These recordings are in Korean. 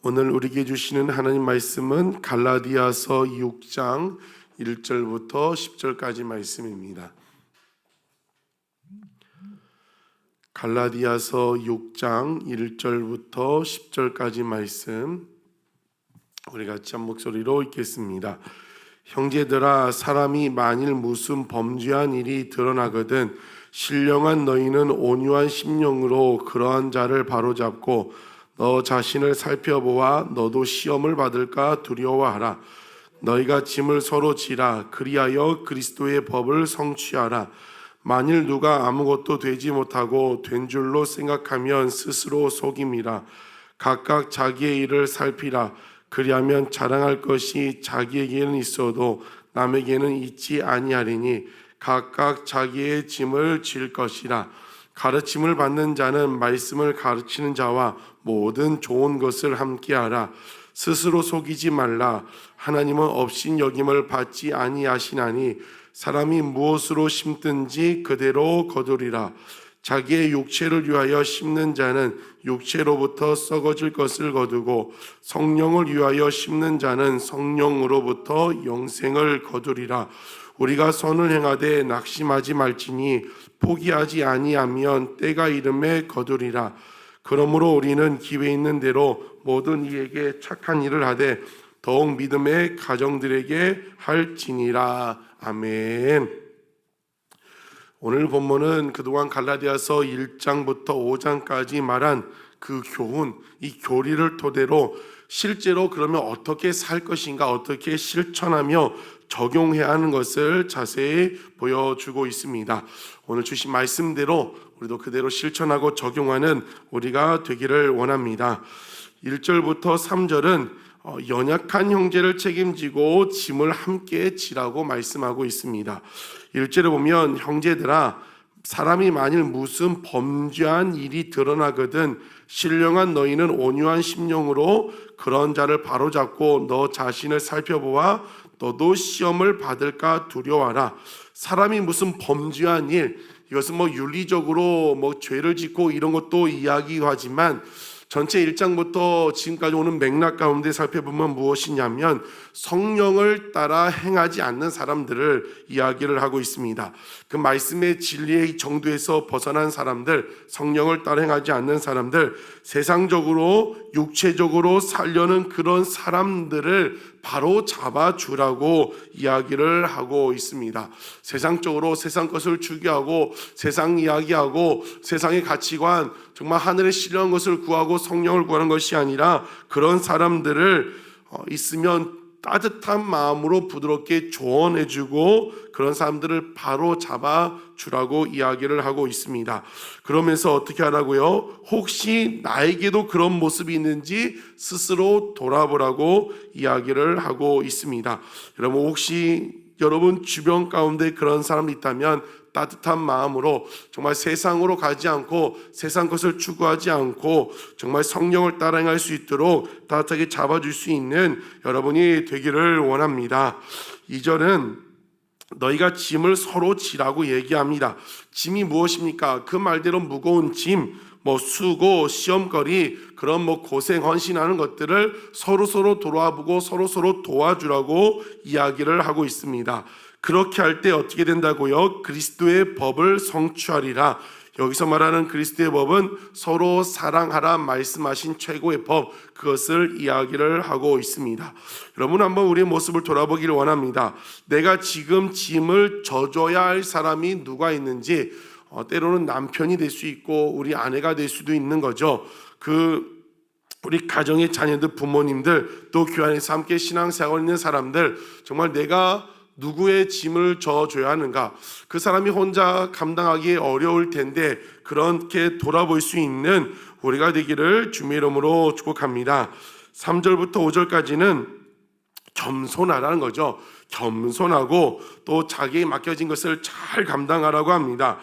오늘 우리에게 주시는 하나님 말씀은 갈라디아서 6장 1절부터 10절까지 말씀입니다. 갈라디아서 6장 1절부터 10절까지 말씀 우리 같이 한 목소리로 읽겠습니다. 형제들아, 사람이 만일 무슨 범죄한 일이 드러나거든 신령한 너희는 온유한 심령으로 그러한 자를 바로잡고 너 자신을 살펴보아 너도 시험을 받을까 두려워하라. 너희가 짐을 서로 지라. 그리하여 그리스도의 법을 성취하라. 만일 누가 아무것도 되지 못하고 된 줄로 생각하면 스스로 속임이라. 각각 자기의 일을 살피라. 그리하면 자랑할 것이 자기에게는 있어도 남에게는 있지 아니하리니 각각 자기의 짐을 질 것이라. 가르침을 받는 자는 말씀을 가르치는 자와 모든 좋은 것을 함께하라. 스스로 속이지 말라. 하나님은 업신여김을 받지 아니하시나니 사람이 무엇으로 심든지 그대로 거두리라. 자기의 육체를 위하여 심는 자는 육체로부터 썩어질 것을 거두고 성령을 위하여 심는 자는 성령으로부터 영생을 거두리라. 우리가 선을 행하되 낙심하지 말지니 포기하지 아니하면 때가 이름에 거두리라. 그러므로 우리는 기회 있는 대로 모든 이에게 착한 일을 하되 더욱 믿음의 가정들에게 할지니라. 아멘. 오늘 본문은 그동안 갈라디아서 1장부터 5장까지 말한 그 교훈, 이 교리를 토대로 실제로 그러면 어떻게 살 것인가, 어떻게 실천하며 적용해야 하는 것을 자세히 보여주고 있습니다. 오늘 주신 말씀대로 우리도 그대로 실천하고 적용하는 우리가 되기를 원합니다. 1절부터 3절은 연약한 형제를 책임지고 짐을 함께 지라고 말씀하고 있습니다. 1절에 보면 형제들아, 사람이 만일 무슨 범죄한 일이 드러나거든 신령한 너희는 온유한 심령으로 그런 자를 바로잡고 너 자신을 살펴보아 너도 시험을 받을까 두려워하라. 사람이 무슨 범죄한 일, 이것은 윤리적으로 죄를 짓고 이런 것도 이야기하지만 전체 1장부터 지금까지 오는 맥락 가운데 살펴보면 무엇이냐면 성령을 따라 행하지 않는 사람들을 이야기를 하고 있습니다. 그 말씀의 진리의 정도에서 벗어난 사람들, 성령을 따라 행하지 않는 사람들, 세상적으로 육체적으로 살려는 그런 사람들을 바로 잡아주라고 이야기를 하고 있습니다. 세상적으로 세상 것을 추구하고 세상 이야기하고 세상의 가치관, 정말 하늘의 신령한 것을 구하고 성령을 구하는 것이 아니라 그런 사람들을 있으면 따뜻한 마음으로 부드럽게 조언해주고 그런 사람들을 바로 잡아주라고 이야기를 하고 있습니다. 그러면서 어떻게 하라고요? 혹시 나에게도 그런 모습이 있는지 스스로 돌아보라고 이야기를 하고 있습니다. 여러분, 혹시 여러분 주변 가운데 그런 사람이 있다면 따뜻한 마음으로 정말 세상으로 가지 않고 세상 것을 추구하지 않고 정말 성령을 따라 행할 수 있도록 따뜻하게 잡아줄 수 있는 여러분이 되기를 원합니다. 2절은 너희가 짐을 서로 지라고 얘기합니다. 짐이 무엇입니까? 그 말대로 무거운 짐, 수고, 시험거리, 그런 고생, 헌신하는 것들을 서로 돌아보고 서로 도와주라고 이야기를 하고 있습니다. 그렇게 할 때 어떻게 된다고요? 그리스도의 법을 성취하리라. 여기서 말하는 그리스도의 법은 서로 사랑하라 말씀하신 최고의 법, 그것을 이야기를 하고 있습니다. 여러분, 한번 우리의 모습을 돌아보기를 원합니다. 내가 지금 짐을 져줘야 할 사람이 누가 있는지, 때로는 남편이 될 수 있고 우리 아내가 될 수도 있는 거죠. 우리 가정의 자녀들, 부모님들, 또 교회 안에서 함께 신앙생활 있는 사람들, 정말 내가 누구의 짐을 져줘야 하는가? 그 사람이 혼자 감당하기 어려울 텐데 그렇게 돌아볼 수 있는 우리가 되기를 주님의 이름으로 축복합니다. 3절부터 5절까지는 겸손하라는 거죠. 겸손하고 또 자기에 맡겨진 것을 잘 감당하라고 합니다.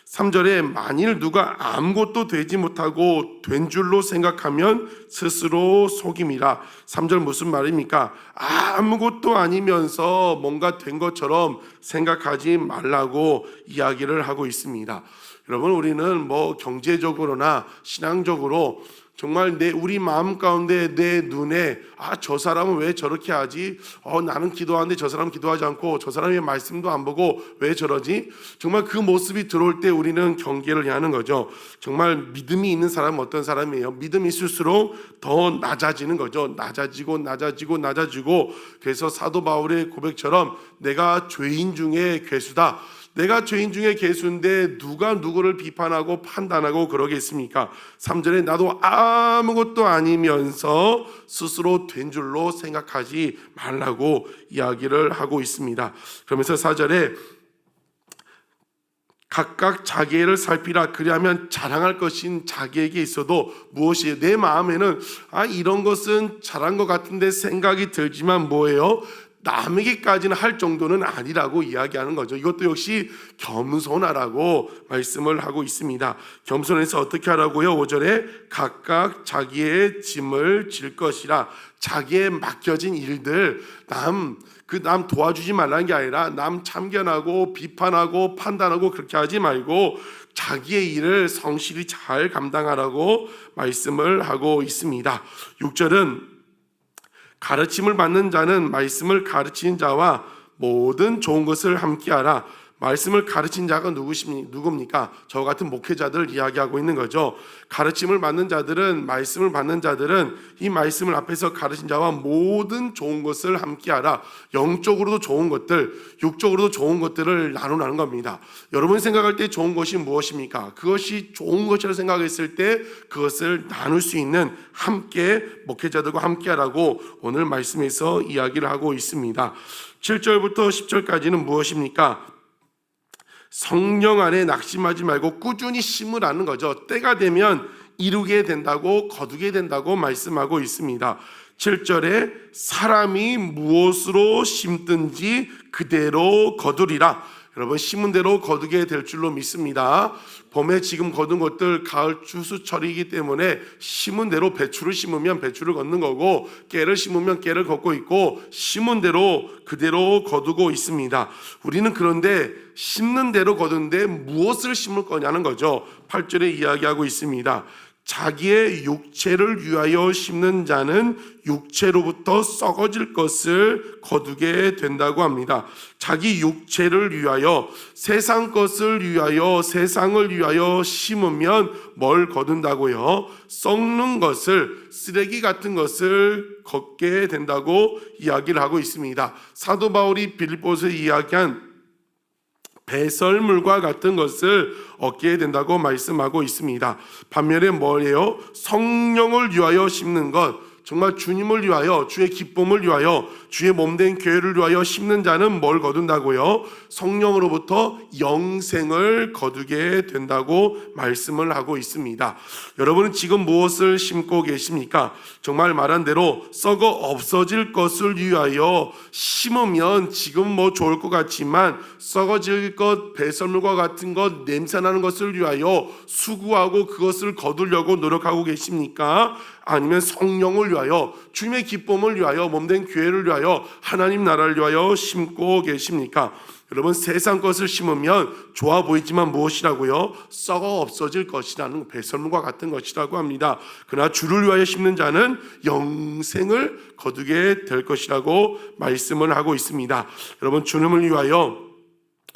3절에 만일 누가 아무것도 되지 못하고 된 줄로 생각하면 스스로 속임이라. 3절 무슨 말입니까? 아무것도 아니면서 뭔가 된 것처럼 생각하지 말라고 이야기를 하고 있습니다. 여러분, 우리는 경제적으로나 신앙적으로 정말 우리 마음 가운데 내 눈에 저 사람은 왜 저렇게 하지? 나는 기도하는데 저 사람은 기도하지 않고 저 사람의 말씀도 안 보고 왜 저러지? 정말 그 모습이 들어올 때 우리는 경계를 해야 하는 거죠. 정말 믿음이 있는 사람은 어떤 사람이에요? 믿음이 있을수록 더 낮아지는 거죠. 낮아지고 그래서 사도 바울의 고백처럼 내가 죄인 중에 괴수다. 내가 죄인 중에 괴수인데 누가 누구를 비판하고 판단하고 그러겠습니까? 3절에 나도 아무것도 아니면서 스스로 된 줄로 생각하지 말라고 이야기를 하고 있습니다. 그러면서 4절에 각각 자기를 살피라. 그리하면 자랑할 것인 자기에게 있어도 무엇이에요? 내 마음에는 이런 것은 잘한 것 같은데 생각이 들지만 뭐예요? 남에게까지는 할 정도는 아니라고 이야기하는 거죠. 이것도 역시 겸손하라고 말씀을 하고 있습니다. 겸손해서 어떻게 하라고요? 5절에 각각 자기의 짐을 질 것이라. 자기의 맡겨진 일들 남 도와주지 말라는 게 아니라 남 참견하고 비판하고 판단하고 그렇게 하지 말고 자기의 일을 성실히 잘 감당하라고 말씀을 하고 있습니다. 6절은 가르침을 받는 자는 말씀을 가르치는 자와 모든 좋은 것을 함께하라. 말씀을 가르친 자가 누굽니까? 저 같은 목회자들을 이야기하고 있는 거죠. 가르침을 받는 자들은, 말씀을 받는 자들은 이 말씀을 앞에서 가르친 자와 모든 좋은 것을 함께하라. 영적으로도 좋은 것들, 육적으로도 좋은 것들을 나누라는 겁니다. 여러분이 생각할 때 좋은 것이 무엇입니까? 그것이 좋은 것이라고 생각했을 때 그것을 나눌 수 있는 함께 목회자들과 함께하라고 오늘 말씀에서 이야기를 하고 있습니다. 7절부터 10절까지는 무엇입니까? 성령 안에 낙심하지 말고 꾸준히 심으라는 거죠. 때가 되면 이루게 된다고, 거두게 된다고 말씀하고 있습니다. 7절에 사람이 무엇으로 심든지 그대로 거두리라. 여러분, 심은 대로 거두게 될 줄로 믿습니다. 봄에 지금 거둔 것들 가을 추수철이기 때문에 심은 대로 배추를 심으면 배추를 걷는 거고, 깨를 심으면 깨를 걷고 있고, 심은 대로 그대로 거두고 있습니다. 우리는 그런데 심는 대로 거두는데 무엇을 심을 거냐는 거죠. 8절에 이야기하고 있습니다. 자기의 육체를 위하여 심는 자는 육체로부터 썩어질 것을 거두게 된다고 합니다. 자기 육체를 위하여, 세상 것을 위하여, 세상을 위하여 심으면 뭘 거둔다고요? 썩는 것을, 쓰레기 같은 것을 걷게 된다고 이야기를 하고 있습니다. 사도 바울이 빌립보서에 이야기한 배설물과 같은 것을 얻게 된다고 말씀하고 있습니다. 반면에 뭐예요? 성령을 위하여 심는 것, 정말 주님을 위하여, 주의 기쁨을 위하여, 주의 몸된 교회를 위하여 심는 자는 뭘 거둔다고요? 성령으로부터 영생을 거두게 된다고 말씀을 하고 있습니다. 여러분은 지금 무엇을 심고 계십니까? 정말 말한 대로 썩어 없어질 것을 위하여 심으면 지금 좋을 것 같지만 썩어질 것, 배설물과 같은 것, 냄새나는 것을 위하여 수고하고 그것을 거두려고 노력하고 계십니까? 아니면 성령을 위하여, 주님의 기쁨을 위하여, 몸된 교회를 위하여, 하나님 나라를 위하여 심고 계십니까? 여러분, 세상 것을 심으면 좋아 보이지만 무엇이라고요? 썩어 없어질 것이라는, 배설물과 같은 것이라고 합니다. 그러나 주를 위하여 심는 자는 영생을 거두게 될 것이라고 말씀을 하고 있습니다. 여러분, 주님을 위하여,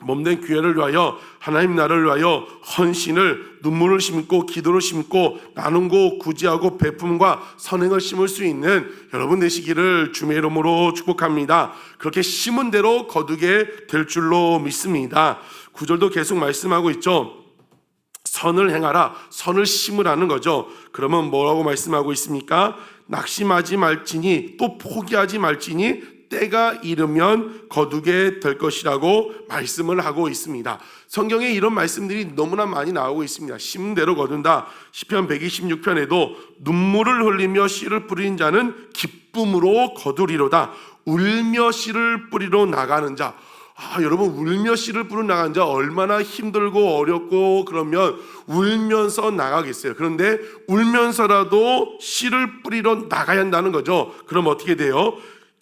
몸된 교회를 위하여, 하나님 나라를 위하여 헌신을, 눈물을 심고 기도를 심고 나누고 구제하고 베품과 선행을 심을 수 있는 여러분 되시기를 주의 이름으로 축복합니다. 그렇게 심은 대로 거두게 될 줄로 믿습니다. 9절도 계속 말씀하고 있죠. 선을 행하라, 선을 심으라는 거죠. 그러면 뭐라고 말씀하고 있습니까? 낙심하지 말지니, 또 포기하지 말지니 때가 이르면 거두게 될 것이라고 말씀을 하고 있습니다. 성경에 이런 말씀들이 너무나 많이 나오고 있습니다. 심은 대로 거둔다. 시편 126편에도 눈물을 흘리며 씨를 뿌리는 자는 기쁨으로 거두리로다. 울며 씨를 뿌리러 나가는 자. 여러분, 울며 씨를 뿌리러 나가는 자 얼마나 힘들고 어렵고 그러면 울면서 나가겠어요. 그런데 울면서라도 씨를 뿌리러 나가야 한다는 거죠. 그럼 어떻게 돼요?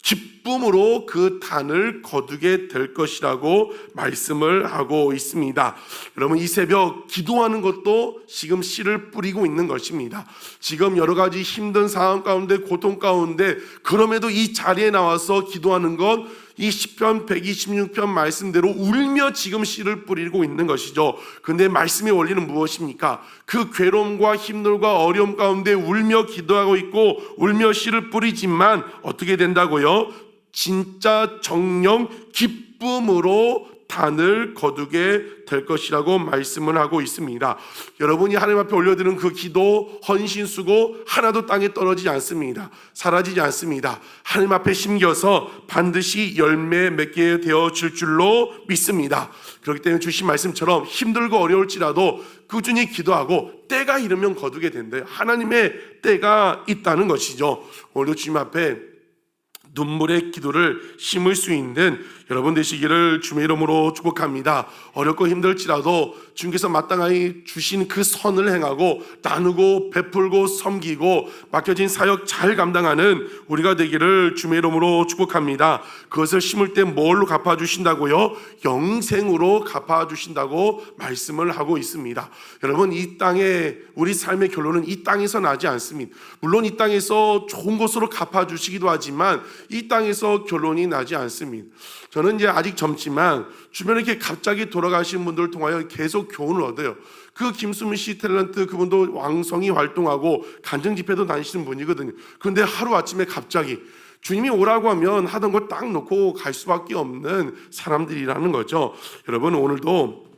기쁨으로 그 단을 거두게 될 것이라고 말씀을 하고 있습니다. 여러분, 이 새벽 기도하는 것도 지금 씨를 뿌리고 있는 것입니다. 지금 여러 가지 힘든 상황 가운데, 고통 가운데, 그럼에도 이 자리에 나와서 기도하는 것, 이 시편 126편 말씀대로 울며 지금 씨를 뿌리고 있는 것이죠. 근데 말씀의 원리는 무엇입니까? 그 괴로움과 힘들과 어려움 가운데 울며 기도하고 있고 울며 씨를 뿌리지만 어떻게 된다고요? 진짜 정령 기쁨으로 단을 거두게 될 것이라고 말씀을 하고 있습니다. 여러분이 하나님 앞에 올려드리는 그 기도, 헌신, 수고 하나도 땅에 떨어지지 않습니다. 사라지지 않습니다. 하나님 앞에 심겨서 반드시 열매 맺게 되어질 줄로 믿습니다. 그렇기 때문에 주신 말씀처럼 힘들고 어려울지라도 꾸준히 기도하고 때가 이르면 거두게 된대요. 하나님의 때가 있다는 것이죠. 오늘도 주님 앞에 눈물의 기도를 심을 수 있는 여러분 되시기를 주의 이름으로 축복합니다. 어렵고 힘들지라도 주님께서 마땅히 주신 그 선을 행하고 나누고 베풀고 섬기고 맡겨진 사역 잘 감당하는 우리가 되기를 주의 이름으로 축복합니다. 그것을 심을 때 뭘로 갚아주신다고요? 영생으로 갚아주신다고 말씀을 하고 있습니다. 여러분, 이 땅에 우리 삶의 결론은 이 땅에서 나지 않습니다. 물론 이 땅에서 좋은 것으로 갚아주시기도 하지만 이 땅에서 결론이 나지 않습니다. 저는 이제 아직 젊지만 주변에 이렇게 갑자기 돌아가신 분들을 통하여 계속 교훈을 얻어요. 그 김수민 씨 탤런트 그분도 왕성히 활동하고 간증 집회도 다니시는 분이거든요. 그런데 하루아침에 갑자기 주님이 오라고 하면 하던 걸 딱 놓고 갈 수밖에 없는 사람들이라는 거죠. 여러분, 오늘도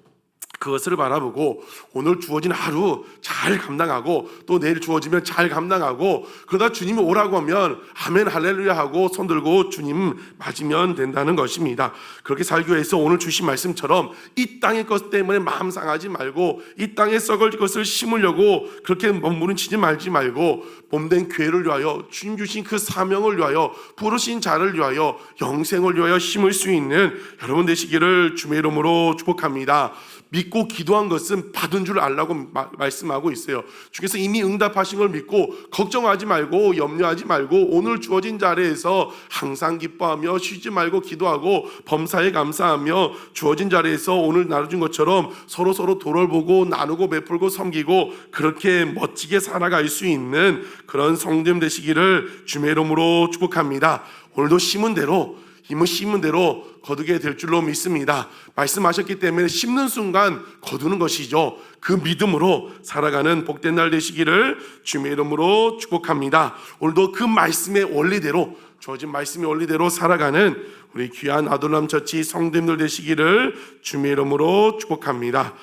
그것을 바라보고 오늘 주어진 하루 잘 감당하고 또 내일 주어지면 잘 감당하고 그러다 주님이 오라고 하면 아멘 할렐루야 하고 손 들고 주님 맞으면 된다는 것입니다. 그렇게 살기 위해서 오늘 주신 말씀처럼 이 땅의 것 때문에 마음 상하지 말고 이 땅에 썩을 것을 심으려고 그렇게 몸부림치지 말지 말고 몸된 교회를 위하여 주님 주신 그 사명을 위하여 부르신 자를 위하여 영생을 위하여 심을 수 있는 여러분 되시기를 주의 이름으로 축복합니다. 믿고 기도한 것은 받은 줄 알라고 말씀하고 있어요. 주께서 이미 응답하신 걸 믿고 걱정하지 말고 염려하지 말고 오늘 주어진 자리에서 항상 기뻐하며 쉬지 말고 기도하고 범사에 감사하며 주어진 자리에서 오늘 나눠준 것처럼 서로 돌아보고 나누고 베풀고 섬기고 그렇게 멋지게 살아갈 수 있는 그런 성도님 되시기를 주의 이름으로 축복합니다. 오늘도 심은 대로 힘을 심은 대로 거두게 될 줄로 믿습니다. 말씀하셨기 때문에 심는 순간 거두는 것이죠. 그 믿음으로 살아가는 복된 날 되시기를 주의 이름으로 축복합니다. 오늘도 그 말씀의 원리대로 주어진 말씀의 원리대로 살아가는 우리 귀한 아둘람 처치 성도님들 되시기를 주의 이름으로 축복합니다.